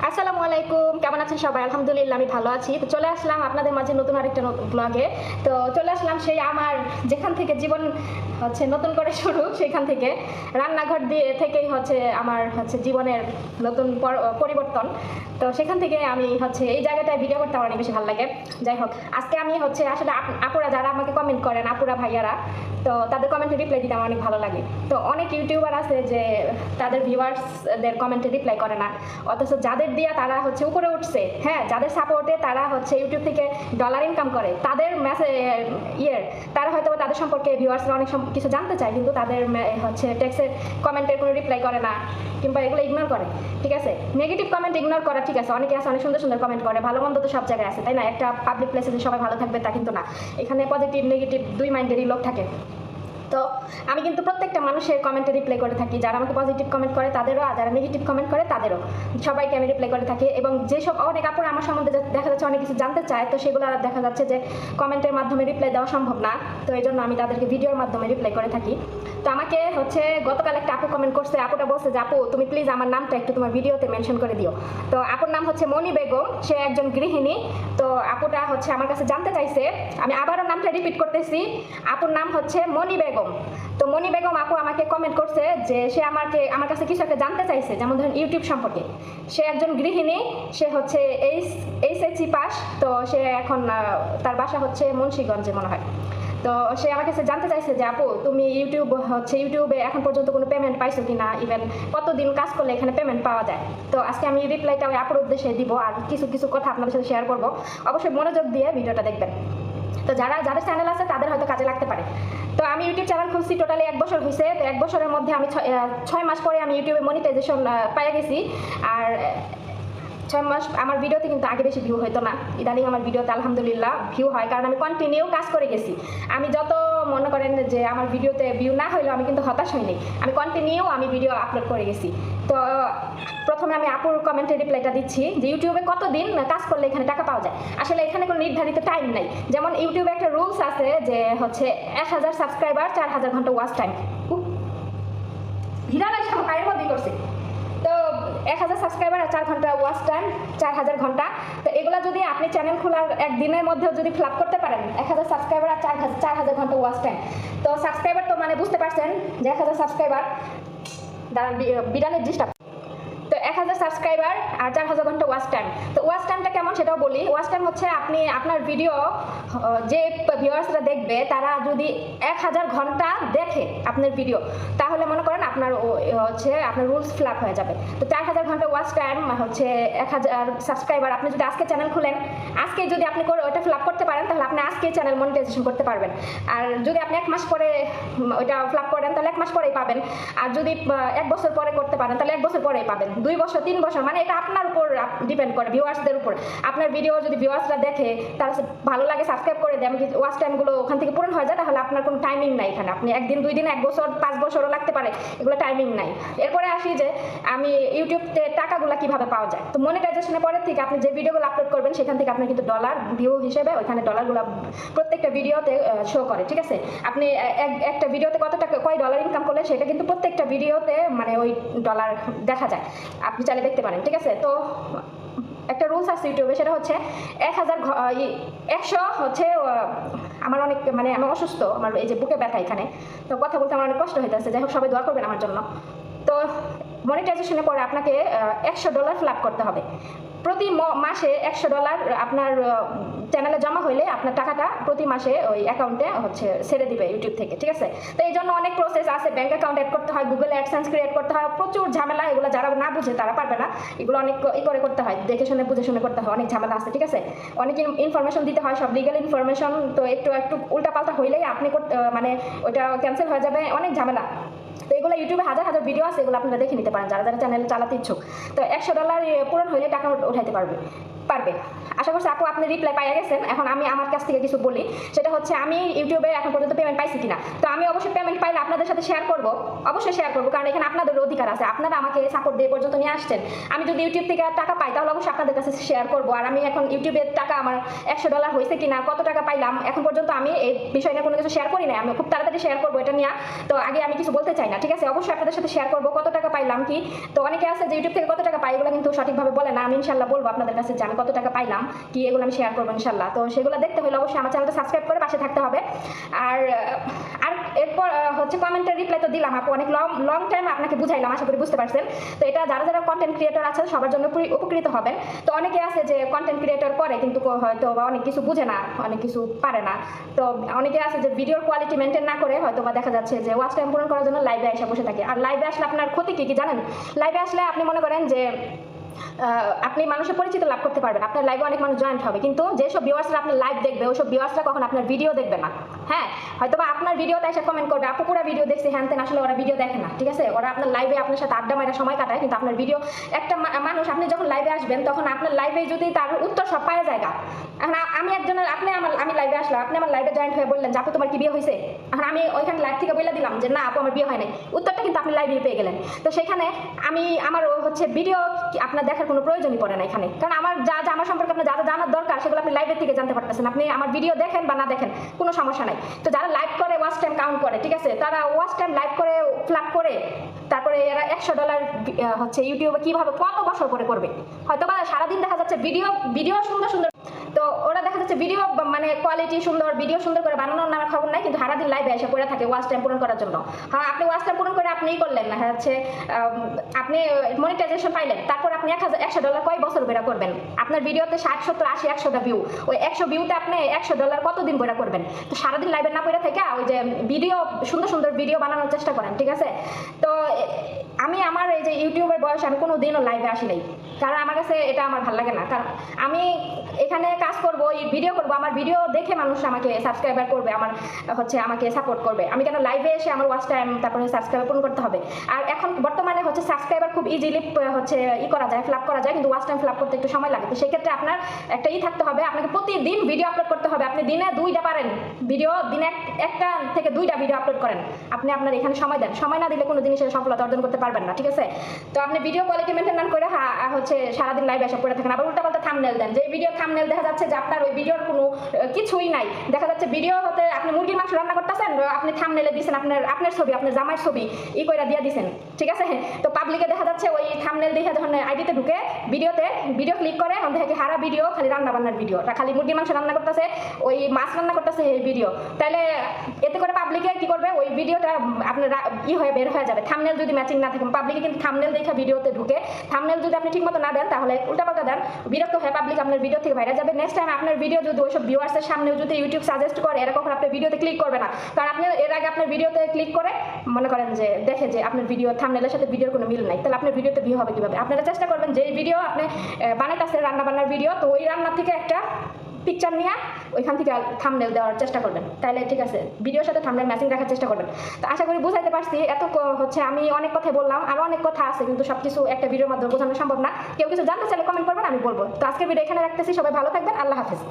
আসসালামু আলাইকুম, কেমন আছেন সবাই? আলহামদুলিল্লাহ আমি ভালো আছি। তো চলে আসলাম আপনাদের মাঝে নতুন আরেকটা নতুন ব্লগে। তো চলে আসলাম সেই আমার যেখান থেকে জীবন নতুন করে শুরু, সেখান থেকে রান্নাঘর দিয়ে থেকেই আমার জীবনের নতুন পরিবর্তন। তো সেখান থেকে আমি এই জায়গাটায় ভিডিও করতে আমার অনেক বেশি ভালো লাগে। যাই হোক, আজকে আমি আসলে আপুরা যারা আমাকে কমেন্ট করেন, আপুরা ভাইয়ারা, তো তাদের কমেন্টে রিপ্লাই দিতে আমার অনেক ভালো লাগে। তো অনেক ইউটিউবার আছে যে তাদের ভিউয়ার্সদের কমেন্টে রিপ্লাই করে না, অথচ যাদের দিয়া তারা উপরে উঠছে, হ্যাঁ, যাদের সাপোর্টে তারা ইউটিউব থেকে ডলার ইনকাম করে, তাদের তারা হয়তো তাদের সম্পর্কে ভিউয়ার্সরা অনেক কিছু জানতে চায়, কিন্তু তাদের টেক্সটের কমেন্টের কোনো রিপ্লাই করে না, কিংবা এগুলো ইগনোর করে। ঠিক আছে, নেগেটিভ কমেন্ট ইগনোর করা ঠিক আছে, অনেকে আছে অনেক সুন্দর সুন্দর কমেন্ট করে, ভালো মন্দ তো সব জায়গায় আছে, তাই না? একটা পাবলিক প্লেসে যে সবাই ভালো থাকবে তা কিন্তু না, এখানে পজিটিভ নেগেটিভ দুই মাইন্ডেরই লোক থাকে। তো আমি কিন্তু প্রত্যেকটা মানুষের কমেন্টে রিপ্লাই করে থাকি, যারা আমাকে পজিটিভ কমেন্ট করে তাদেরও, আর যারা নেগেটিভ কমেন্ট করে তাদেরও, সবাইকে আমি রিপ্লাই করে থাকি। এবং যেসব অনেক আপুরা আমার সম্বন্ধে দেখা যাচ্ছে অনেক কিছু জানতে চায়, তো সেগুলো দেখা যাচ্ছে যে কমেন্টের মাধ্যমে রিপ্লাই দেওয়া সম্ভব না, তো এই জন্য আমি তাদেরকে ভিডিওর মাধ্যমে রিপ্লাই করে থাকি। তো আমাকে গতকাল একটা আপু কমেন্ট করছে, আপুটা বলছে যে আপু তুমি প্লিজ আমার নামটা একটু তোমার ভিডিওতে মেনশন করে দিও। তো আপুর নাম মনি বেগম, সে একজন গৃহিণী। তো আপুটা আমার কাছে জানতে চাইছে, আমি আবারও নামটা রিপিট করতেছি, আপুর নাম মনি বেগম। তো মনি বেগম আপু আমাকে কমেন্ট করছে যে সে আমার কাছে কিছু একটা জানতে চাইছে, যেমন ধরেন ইউটিউব সম্পর্কে। সে একজন গৃহিণী, সে এইচএসসি পাস। তো সে এখন তার বাসা মুন্সিগঞ্জে মনে হয়। তো সে আমার কাছে জানতে চাইছে যে আপু তুমি ইউটিউবে এখন পর্যন্ত কোনো পেমেন্ট পাইছো কিনা, ইভেন কতদিন কাজ করলে এখানে পেমেন্ট পাওয়া যায়। তো আজকে আমি রিপ্লাইটা ওই আপুর উদ্দেশ্যে দিব, আর কিছু কথা আপনাদের সাথে শেয়ার করবো। অবশ্যই মনোযোগ দিয়ে ভিডিওটা দেখবেন। তো যাদের চ্যানেল আছে তাদের হয়তো কাজে লাগতে পারে। তো আমি ইউটিউব চ্যানেল খুলছি টোটালি 1 বছর হয়েছে। তো 1 বছরের মধ্যে আমি 6 মাস পরে আমি ইউটিউবে মনিটাইজেশন পেয়ে গেছি। আর 6 মাস আমার ভিডিওতে কিন্তু আগে বেশি ভিউ হতো না, ইদানিং আমার ভিডিওতে আলহামদুলিল্লাহ ভিউ হয়, কারণ আমি কন্টিনিউ কাজ করে গেছি। আমি যত মনে করেন যে আমার ভিডিওতে ভিউ না হইলেও আমি কিন্তু হতাশ হইনি, আমি কন্টিনিউ ভিডিও আপলোড করে গেছি। তো প্রথমে আমি আপুর কমেন্টে রিপ্লাইটা দিচ্ছি যে ইউটিউবে কতদিন কাজ করলে এখানে টাকা পাওয়া যায়। আসলে এখানে কোনো নির্ধারিত টাইম নাই। যেমন ইউটিউবে একটা রুলস আছে যে 1000 সাবস্ক্রাইবার 4000 ঘন্টা ওয়াচ টাইম। হিরালাই পায়ের মধ্যেই করছে। তো 1000 সাবস্ক্রাইবার আর 4 ঘন্টা ওয়াচ টাইম, 4000 ঘন্টা। তো এগুলো যদি আপনি চ্যানেল খোলার একদিনের মধ্যেও যদি ফ্লাপ করতে পারেন, 1000 সাবস্ক্রাইবার আর 4000 ঘন্টা ওয়াচ টাইম। তো সাবস্ক্রাইবার তো বুঝতে পারছেন যে 1000 সাবস্ক্রাইবার, দাঁড়ান বিড়ালের ডিস্টার্ব। তো 1000 সাবস্ক্রাইবার আর 4000 ঘন্টা ওয়াচ টাইম। তো ওয়াচ টাইমটা কেমন সেটাও বলি। ওয়াচ টাইম আপনি আপনার ভিডিও যে ভিউয়ার্সরা দেখবে, তারা যদি 1000 ঘন্টা দেখে আপনার ভিডিও, তাহলে মনে করেন আপনার আপনার রুলস ফ্ল্যাপ হয়ে যাবে। তো 4000 ঘন্টা ওয়াচ টাইম 1000 সাবস্ক্রাইবার। আপনি যদি আজকে চ্যানেল খুলেন, আজকে যদি আপনি ওটা ফ্ল্যাপ করতে পারেন, তাহলে আপনি আজকে চ্যানেল মনিটাইজেশন করতে পারবেন। আর যদি আপনি 1 মাস পরে ওইটা ফ্ল্যাপ করেন, তাহলে 1 মাস পরেই পাবেন। আর যদি 1 বছর পরে করতে পারেন, তাহলে 1 বছর পরেই পাবেন। 2 বছর 3 বছর, এটা আপনার উপর ডিপেন্ড করে, ভিউয়ার্সদের উপর। আপনার ভিডিও যদি ভিউয়ার্সরা দেখে, তারা ভালো লাগে, সাবস্ক্রাইব করে দেন, ওয়াচ টাইমগুলো ওখান থেকে পূরণ হয়ে যায়, তাহলে আপনার কোনো টাইমিং নাই এখানে। আপনি 1 দিন 2 দিন 1 বছর 5 বছরও লাগতে পারে, এগুলো টাইমিং নাই। এরপরে আসি যে আমি ইউটিউবতে টাকাগুলো কিভাবে পাওয়া যায়। তো মনিটাইজেশনের পরের থেকে আপনি যে ভিডিওগুলো আপলোড করবেন, সেখান থেকে আপনার কিন্তু ডলার ভিউ হিসেবে ওইখানে ডলারগুলো প্রত্যেকটা ভিডিওতে শো করে। ঠিক আছে, আপনি একটা ভিডিওতে কয় ডলার ইনকাম করলে সেটা কিন্তু প্রত্যেকটা ভিডিওতে ওই ডলার দেখা যায়, আপনি চাইলে দেখতে পারেন। ঠিক আছে, তো একটা রুলস আছে ইউটিউবে, সেটা 100 আমার অনেক আমি অসুস্থ, আমার এই যে বুকে ব্যথা এখানে, তো কথা বলতে আমার অনেক কষ্ট হইতেছে। যাই হোক, সবাই দোয়া করবেন আমার জন্য। তো মনিটাইজেশনের পরে আপনাকে $100 ফ্ল্যাপ করতে হবে। প্রতি মাসে $100 আপনার চ্যানেলে জমা হইলে আপনার টাকাটা প্রতি মাসে ওই অ্যাকাউন্টে ছেড়ে দিবে ইউটিউব থেকে। ঠিক আছে, তো এই জন্য অনেক প্রসেস আছে, ব্যাঙ্ক অ্যাকাউন্ট অ্যাড করতে হয়, গুগল অ্যাডসেন্স ক্রিয়েট করতে হয়, প্রচুর ঝামেলা। এগুলো যারা না বুঝে তারা পারবে না, এগুলো অনেক করে করতে হয়, দেখে শুনে বুঝে শুনে করতে হয়, অনেক ঝামেলা আছে। ঠিক আছে, অনেক ইনফরমেশন দিতে হয়, সব লিগাল ইনফরমেশন। তো একটু উল্টাপাল্টা হইলেই আপনি ওইটা ক্যান্সেল হয়ে যাবে, অনেক ঝামেলা। তো এগুলো ইউটিউবে হাজার ভিডিও আছে, এগুলো আপনারা দেখে নিতে পারেন যারা চ্যানেল চালাতে ইচ্ছুক। তো $100 পূরণ হইলে টাকা উঠাইতে পারবে। পারবে। আশা করছি আপু আপনি রিপ্লাই পাইয়া গেছেন। এখন আমি আমার কাছ থেকে কিছু বলি, সেটা হচ্ছে আমি ইউটিউবে এখন পর্যন্ত পেমেন্ট পাইছি কিনা। তো আমি অবশ্যই পেমেন্ট পাইলে আপনাদের সাথে শেয়ার করব, অবশ্যই শেয়ার করব, কারণ এখানে আপনাদের অধিকার আছে, আপনারা আমাকে সাপোর্ট দিয়ে পর্যন্ত নিয়ে আসছেন। আমি যদি ইউটিউব থেকে টাকা পাই তাহলে অবশ্যই আপনাদের কাছে শেয়ার করব। আর আমি এখন ইউটিউবের টাকা আমার $100 হয়েছে কিনা, কত টাকা পাইলাম, এখন পর্যন্ত আমি এই বিষয় নিয়ে কোনো কিছু শেয়ার করি না। আমি খুব তাড়াতাড়ি শেয়ার করবো এটা নিয়ে। তো আগে আমি কিছু বলতে চাই না, ঠিক আছে? অবশ্যই আপনাদের সাথে শেয়ার করবো কত টাকা পাইলাম কি। তো অনেকে আছে যে ইউটিউব থেকে কত টাকা পাই এগুলো কিন্তু সঠিকভাবে বলে না। আমি ইনশাল্লাহ বলবো আপনাদের কাছে যে আমি কত টাকা পাইলাম কি, এগুলো আমি শেয়ার করবো ইনশাল্লাহ। তো সেগুলো দেখতে হলে অবশ্যই আমার চ্যানেলটা সাবস্ক্রাইব করে পাশে থাকতে হবে। আর আর এরপর হচ্ছে কমেন্টের রিপ্লাই তো দিলাম আপু, অনেক লং টাইম আপনাকে বুঝাইলাম, আশা করি বুঝতে পারছেন। তো এটা যারা যারা কন্টেন্ট ক্রিয়েটর আছেন সবার জন্য উপকৃত হবেন। তো অনেকে আছে যে কন্টেন্ট ক্রিয়েটর করে কিন্তু হয়তো বা অনেক কিছু বুঝে না, অনেক কিছু পারে না। তো অনেকে আছে যে ভিডিওর কোয়ালিটি মেনটেন না করে হয়তো বা দেখা যাচ্ছে যে ওয়াচ টাইম পূরণ করার জন্য লাইভে এসে বসে থাকে। আর লাইভে আসলে আপনার ক্ষতি কি জানেন? লাইভে আসলে আপনি মনে করেন যে আপনি মানুষের পরিচিত লাভ করতে পারবেন, আপনার লাইভে অনেক মানুষ জয়েন্ট হবে, কিন্তু যেসব ভিউয়ার্সরা আপনার লাইভ দেখবে ওইসব ভিউয়ার্সরা কখন আপনার ভিডিও দেখবে না। হ্যাঁ, হয়তো বা আপনার ভিডিওতে এসে কমেন্ট করবে আপু পুরো ভিডিও দেখছি হ্যান তেন, আসলে ওরা ভিডিও দেখে না, ঠিক আছে? ওরা আপনার লাইভে আপনার সাথে আড্ডা মারা সময় কাটায়, কিন্তু আপনার ভিডিও একটা মানুষ আপনি যখন লাইভে আসবেন তখন আপনার লাইভে যদি তার উত্তর সব পাওয়া যায়। এখন আমি একজনের আমি লাইভে আসলাম, আপনি আমার লাইভে জয়েন্ট হয়ে বললেন যে আপু তোমার কি বিয়ে হয়েছে, এখন আমি ওইখানে লাইভ থেকে বলে দিলাম যে না আপু আমার বিয়ে হয় নাই, উত্তরটা কিন্তু আপনি লাইভে পেয়ে গেলেন। তো সেখানে আমার হচ্ছে ভিডিও আপনার দেখার কোনো প্রয়োজনই পড়ে না এখানে, কারণ আমার যা আমার সম্পর্কে আপনার যা জানার দরকার সেগুলো আপনি লাইভের থেকে জানতে পারতেছেন। আপনি আমার ভিডিও দেখেন বা না দেখেন কোনো সমস্যা নাই। তো যারা লাইভ করে ওয়াচ টাইম কাউন্ট করে, ঠিক আছে, তারা ওয়াচ টাইম লাইভ করে ফ্ল্যাট করে তারপরে এরা $100 হচ্ছে ইউটিউবে কিভাবে কত বছর পরে করবে। হয়তো বা সারাদিন দেখা যাচ্ছে ভিডিও সুন্দর সুন্দর, তো ওরা দেখা যাচ্ছে ভিডিও মানে কোয়ালিটি সুন্দর, ভিডিও সুন্দর করে বানানোর নামে খবর নাই, কিন্তু সারাদিন লাইভে এসে পড়ে থাকে ওয়াচ টাইম পূরণ করার জন্য। হ্যাঁ, আপনি ওয়াচ টাইম পূরণ করে আপনিই করলেন না, হচ্ছে আপনি মনিটাইজেশন পাইলেন, তারপর আপনি $100 কয় বছর বেরা করবেন? আপনার ভিডিওতে 60, 70, 80, 100টা ভিউ, ওই 100 ভিউতে আপনি $100 কতদিন বেরা করবেন? তো সারাদিন লাইভে না পড়ে থেকে ওই যে ভিডিও সুন্দর সুন্দর ভিডিও বানানোর চেষ্টা করেন, ঠিক আছে? তো আমি আমার এই যে ইউটিউবের বয়সে আমি কোনো দিনও লাইভে আসি নাই, কারণ আমার কাছে এটা আমার ভালো লাগে না। কারণ আমি এখানে কাজ করবো, ভিডিও করবো, আমার ভিডিও দেখে মানুষ আমাকে সাবস্ক্রাইবার করবে, আমাকে সাপোর্ট করবে। আমি কেন লাইভে এসে আমার ওয়াচ টাইম তারপরে সাবস্ক্রাইবার পূরণ করতে হবে? আর এখন বর্তমানে হচ্ছে সাবস্ক্রাইবার খুব ইজিলি করা যায়, ফ্ল্যাপ করা যায়, কিন্তু ওয়াচ টাইম ফ্ল্যাপ করতে একটু সময় লাগে। তো সেক্ষেত্রে আপনার একটা থাকতে হবে, আপনাকে প্রতিদিন ভিডিও আপলোড করতে হবে। আপনি দিনে 2টা পারেন ভিডিও, দিনে 1টা থেকে 2টা ভিডিও আপলোড করেন। আপনি আপনার এখানে সময় দেন, সময় না দিলে কোনো জিনিসের সফলতা অর্জন করতে পারবেন না, ঠিক আছে? তো আপনি ভিডিও কোয়ালিটি মেনটেন না করে হচ্ছে সারাদিন লাইভে এসে পড়ে থাকেন, আবার উল্টাপাল্টা থাম্বনেল দেন, যে ভিডিও থাম্বনেল দেখা যাচ্ছে যে আপনার ওই ভিডিওর কোনো কিছুই নাই। দেখা যাচ্ছে ভিডিও হতে আপনি মুরগির মাংস রান্না করতেছেন, আপনি থাম্বনেলে দিয়েছেন আপনার ছবি, আপনার জামাইয়ের ছবি কইরা দিয়ে দিয়েছেন, ঠিক আছে? তো পাবলিকে দেখা যাচ্ছে ওই থাম্বনেল দেখে যখন আইডিতে ঢুকে ভিডিও ক্লিক করে দেখে হারা ভিডিও খালি রান্না বান্নার ভিডিও, খালি মুরগির মাংস রান্না করতেছে, ওই মাছ রান্না করতেছে এই ভিডিও। তাহলে এতে করে পাবলিকে কি করবে, ওই ভিডিওটা আপনার হয়ে বের হয়ে যাবে। থাম্বনেল যদি ম্যাচিং না থাকে, পাবলিকে কিন্তু থাম্বনেল দেখে ভিডিওতে ঢুকে, থাম্বনেল যদি আপনি ঠিকমতো না দেন তাহলে উল্টাপাল্টা দেন, বিরক্ত হয়ে পাবলিক আপনার ভিডিও থেকে বাইরে যাবে। নেক্সট টাইম আপনার ভিডিও যদি ওইসব ভিউয়ার্সের সামনেও যদি ইউটিউব সাজেস্ট করে, এরা কখন আপনার ভিডিওতে ক্লিক করবে না, কারণ আপনি এর আগে আপনার ভিডিওতে ক্লিক করে মনে করেন যে দেখে যে আপনার ভিডিও থাম্বনেলের সাথে ভিডিওর কোনো মিল নাই, তাহলে আপনার ভিডিওতে ভিউ হবে কিভাবে? আপনারা চেষ্টা করবেন যে ভিডিও আপনি বানাইতেছেন রান্না বান্নার ভিডিও, তো ওই রান্নার থেকে একটা পিকচার নিয়ে ওইখান থেকে থাম্বনেল দেওয়ার চেষ্টা করবেন, তাহলে ঠিক আছে? ভিডিওর সাথে থাম্বনেল ম্যাচিং রাখার চেষ্টা করবেন। তো আশা করি বুঝাইতে পারছি। আমি অনেক কথাই বললাম, আরও অনেক কথা আছে, কিন্তু সবকিছু একটা ভিডিওর মাধ্যমে বোঝানো সম্ভব না। কেউ কিছু জানতে চাইলে কমেন্ট করবেন, আমি বলবো। তো আজকের ভিডিও এখানে রাখতেছি, সবাই ভালো থাকবেন, আল্লাহ হাফেজ।